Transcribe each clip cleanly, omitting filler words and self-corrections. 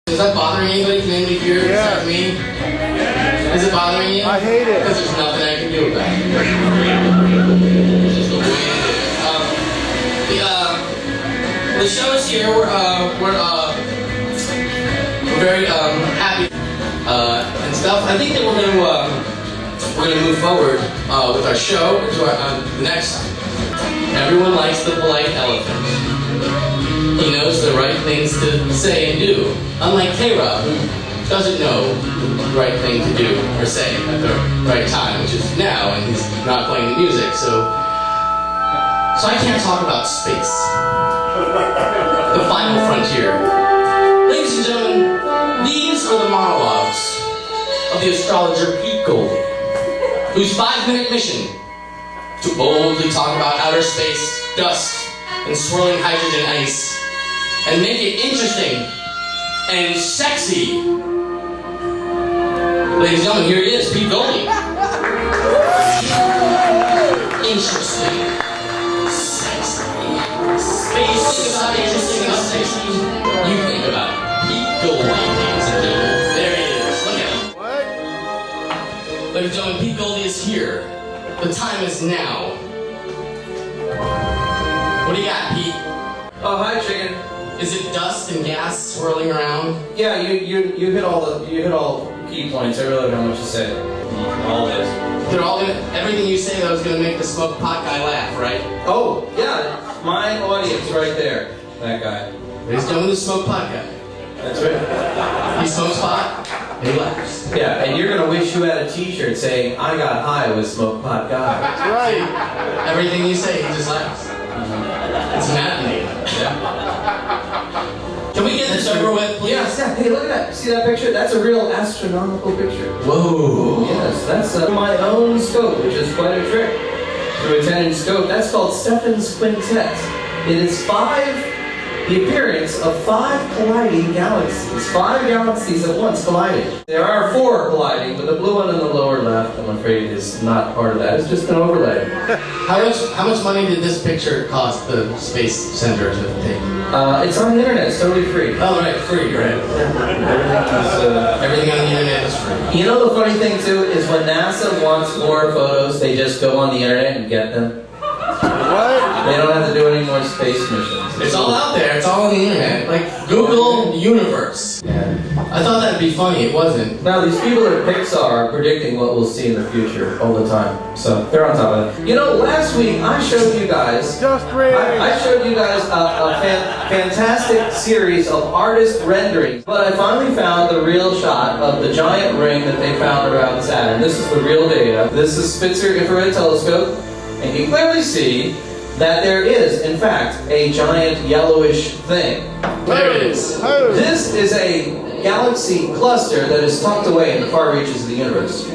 Is that bothering anybody? Can anybody hear it except me? Is it bothering you? I hate it. Because there's nothing I can do about it. It's just the way it is. The show is here. We're very happy and stuff. I think that we're gonna move forward with our show to the next. Everyone likes the polite elephant. He knows the right things to say and do. Unlike K-Rob, who doesn't know the right thing to do or say at the right time, which is now, and he's not playing the music, so I can't talk about space. The final frontier. Ladies and gentlemen, these are the monologues of the astrologer Pete Goldie, whose 5-minute mission to boldly talk about outer space, dust, and swirling hydrogen ice, and make it interesting and sexy. Ladies and gentlemen, here he is, Pete Goldie. Interesting, sexy, space is not interesting and sexy. You think about it. Pete Goldie, ladies and gentlemen. There he is. Look at him. What? Ladies and gentlemen, Pete Goldie is here. The time is now. What do you got, Pete? Oh, hi, chicken. Is it dust and gas swirling around? Yeah, you hit all key points. I really don't know what to say. All this. They're all gonna, everything you say though is gonna make the smoked pot guy laugh, right? Oh, yeah, my audience right there. That guy. He's doing the smoked pot guy. That's right. He smokes pot, and he laughs. Yeah, and you're gonna wish you had a T-shirt saying "I got high with smoke pot guy." That's right. Everything you say, he just laughs. It's maddening. Yeah. Can we get this over with, please? Yes. Yeah. Hey, look at that. See that picture? That's a real astronomical picture. Whoa. Yes, that's my own scope, which is quite a trick. Through a 10-inch scope. That's called Sittin's Quintet. It is the appearance of 5 colliding galaxies. 5 galaxies at once colliding. There are 4 colliding, but the blue one in the lower left, I'm afraid, is not part of that. It's just an overlay. How much money did this picture cost the Space Center to take? It's on the internet. It's totally free. Oh, right, free, right. Everything on the internet is free. You know the funny thing, too, is when NASA wants more photos, they just go on the internet and get them. What? They don't have to do any more space missions. It's all out there. It's all on the internet. Like Google Universe. Yeah. I thought that'd be funny. It wasn't. Now these people at Pixar are predicting what we'll see in the future all the time. So they're on top of it. You know, last week I showed you guys. Just read. I showed you guys a fantastic series of artist renderings. But I finally found the real shot of the giant ring that they found around Saturn. This is the real data. This is Spitzer Infrared Telescope. And you clearly see that there is, in fact, a giant yellowish thing. There it is. This is a galaxy cluster that is tucked away in the far reaches of the universe.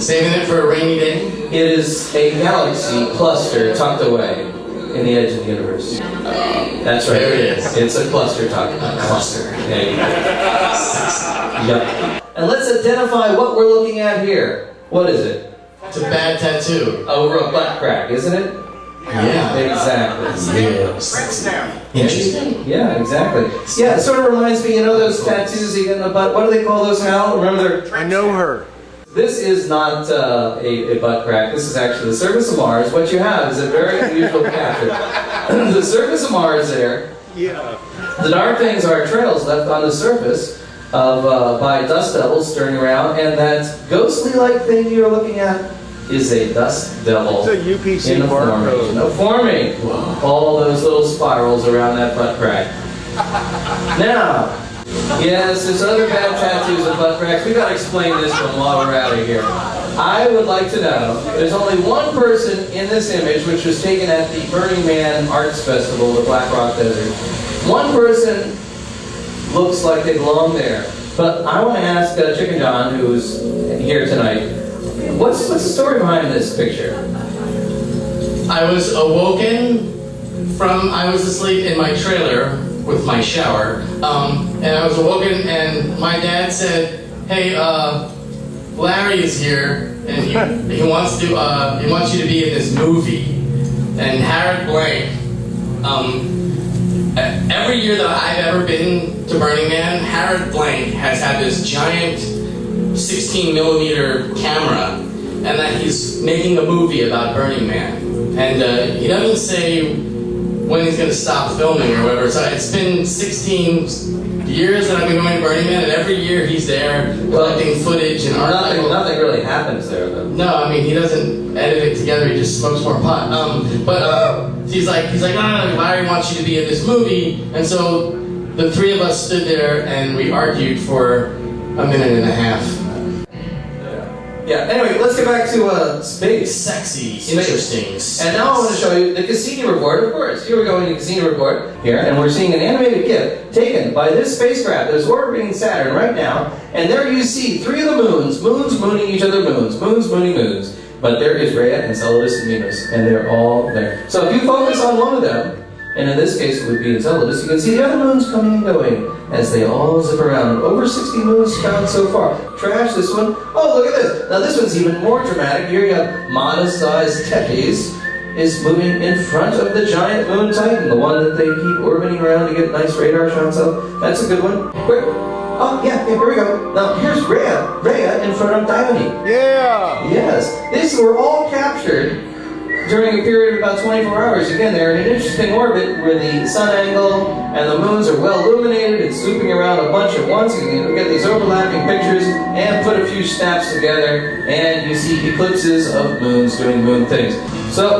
Saving it for a rainy day? It is a galaxy cluster tucked away in the edge of the universe. That's right. There it is. It's a cluster tucked. A cluster. There you go. Yep. And let's identify what we're looking at here. What is it? It's a bad tattoo. Over a butt crack, isn't it? Yeah. Exactly. Yeah. Interesting. Yeah, exactly. Yeah, it sort of reminds me, you know those tattoos you get in the butt? What do they call those, Hal? Remember I know her. This is not a butt crack. This is actually the surface of Mars. What you have is a very unusual capture. The surface of Mars there. Yeah. The dark things are trails left on the surface of by dust devils stirring around, and that ghostly-like thing you're looking at is a dust devil It's a UPC in the formation of forming all those little spirals around that butt crack. Now, yes, there's other bad tattoos of butt cracks. We gotta explain this one while we're out of here. I would like to know, there's only one person in this image, which was taken at the Burning Man Arts Festival, the Black Rock Desert. One person looks like they belong there. But I want to ask Chicken John, who's here tonight, what's the story behind this picture? I was awoken I was asleep in my trailer with my shower, and I was awoken and my dad said, hey, Larry is here, and he wants you to be in this movie. And Harrod Blank, Every year that I've ever been to Burning Man, Harrod Blank has had this giant 16mm camera, and that he's making a movie about Burning Man. And he doesn't say when he's going to stop filming or whatever. So it's been 16 years that I've been going to Burning Man, and every year he's there collecting footage and art. Nothing really happens there, though. No, I mean, he doesn't edit it together, he just smokes more pot. He's like, no, Larry wants you to be in this movie. And so the three of us stood there and we argued for a minute and a half. Yeah, anyway, let's get back to space. Sexy, interesting. And now I want to show you the Cassini report, of course. Here we go in the Cassini report here, and we're seeing an animated GIF taken by this spacecraft that is orbiting Saturn right now. And there you see three of the moons mooning each other, moons mooning moons. But there is Rhea, Enceladus, and Venus, and they're all there. So if you focus on one of them, and in this case it would be Enceladus, you can see the other moons coming and going as they all zip around. Over 60 moons found so far. Trash this one. Oh, look at this. Now this one's even more dramatic. Here you have modest-sized Tethys is moving in front of the giant moon Titan, the one that they keep orbiting around to get nice radar shots of. That's a good one. Quick. Oh, yeah, here we go. Now, here's Rhea in front of Dione. Yeah! Yes. These were all captured during a period of about 24 hours. Again, they're in an interesting orbit where the sun angle and the moons are well illuminated and swooping around a bunch at once. You can get these overlapping pictures and put a few snaps together, and you see eclipses of moons doing moon things. So,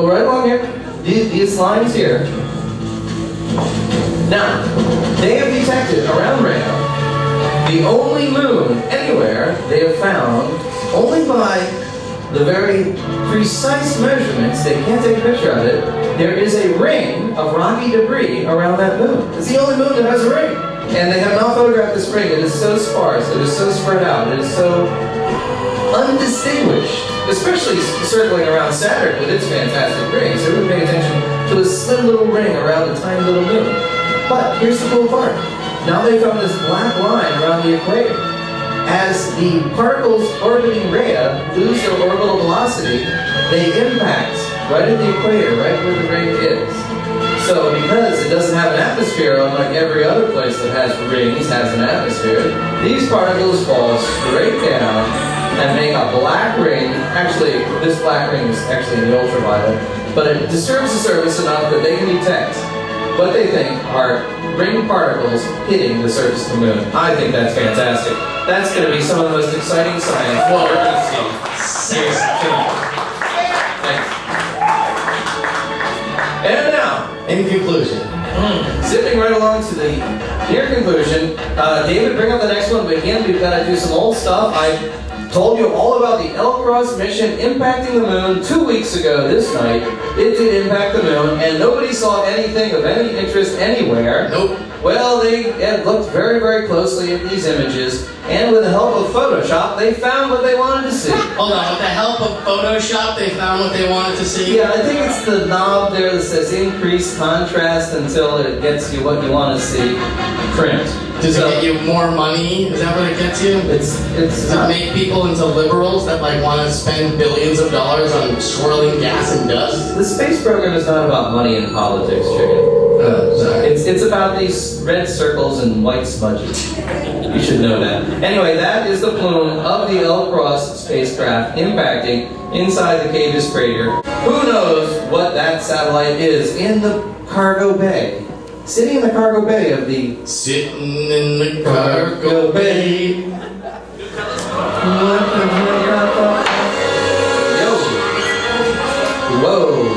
right along here, these lines here. Now, they have detected around Rhea the only moon anywhere they have found, only by the very precise measurements, they can't take a picture of it, there is a ring of rocky debris around that moon. It's the only moon that has a ring. And they have not photographed this ring. It is so sparse, it is so spread out, it is so undistinguished, especially circling around Saturn with its fantastic rings. So we're paying attention to a slim little ring around a tiny little moon. But here's the cool part. Now they found this black line around the equator. As the particles orbiting Rhea lose their orbital velocity, they impact right at the equator, right where the ring is. So because it doesn't have an atmosphere, unlike every other place that has rings has an atmosphere, these particles fall straight down and make a black ring. Actually, this black ring is actually in the ultraviolet, but it disturbs the surface enough that they can detect what they think are ring particles hitting the surface of the moon. I think that's fantastic. That's going to be some of the most exciting science we're going to see. Seriously. Thanks. And now, In conclusion, zipping right along to the near conclusion, David, bring up the next one, but again, we've got to do some old stuff. I told you all about the L-Cross mission impacting the moon 2 weeks ago this night. It did impact the moon, and nobody saw anything of any interest anywhere. Nope. Well, they looked very, very closely at these images, and with the help of Photoshop, they found what they wanted to see. Hold on, with the help of Photoshop, they found what they wanted to see? Yeah, I think it's the knob there that says increase contrast until it gets you what you want to see. Print. Does it get you more money? Is that what it gets you? Does it make people into liberals that like want to spend billions of dollars on swirling gas and dust? The space program is not about money and politics, chicken. Sorry. It's about these red circles and white smudges. You should know that. Anyway, that is the plume of the L-Cross spacecraft impacting inside the Cavis crater. Who knows what that satellite is in the cargo bay? Sitting in the cargo bay of the... Sitting in the cargo bay. Yo. Whoa.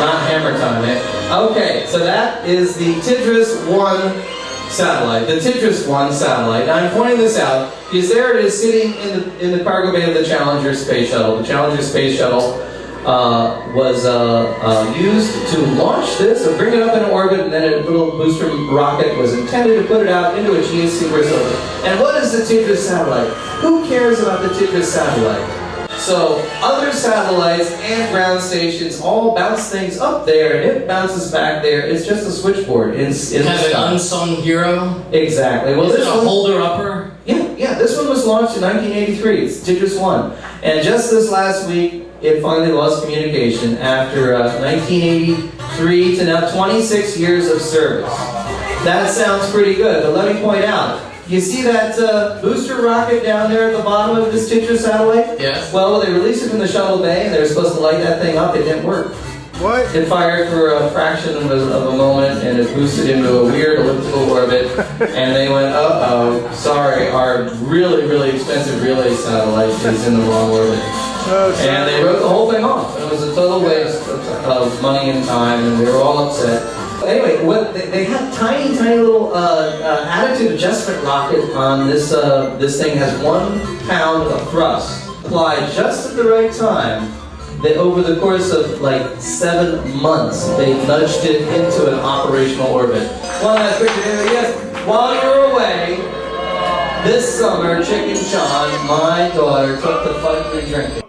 Not hammer time, eh? Okay, so that is the Tidris 1 satellite. The Tidris 1 satellite. Now I'm pointing this out because there it is sitting in the cargo bay of the Challenger space shuttle. The Challenger space shuttle was used to launch this, so bring it up in orbit, and then a little booster rocket was intended to put it out into a geosynchronous orbit. And what is the Tidris satellite? Who cares about the Tidris satellite? So other satellites and ground stations all bounce things up there, and it bounces back there. It's just a switchboard in kind of an unsung hero. Exactly. Well, is this it a holder-upper? Yeah. This one was launched in 1983. It's Tidris 1. And just this last week, it finally lost communication after 1983 to now 26 years of service. That sounds pretty good, but let me point out, you see that booster rocket down there at the bottom of this Tidris satellite? Yes. Well, they released it from the shuttle bay, and they were supposed to light that thing up. It didn't work. What? It fired for a fraction of a moment, and it boosted into a weird elliptical orbit, and they went, uh-oh, sorry, our really, really expensive relay satellite is in the wrong orbit. Oh, And they wrote the whole thing off. It was a total waste of money and time, and they were all upset. Anyway, they had tiny little attitude adjustment rocket on this. This thing has 1 pound of thrust applied just at the right time. That over the course of like 7 months, they nudged it into an operational orbit. One last picture here. Yes, while you were away this summer, Chicken John, my daughter, took the fun free drink.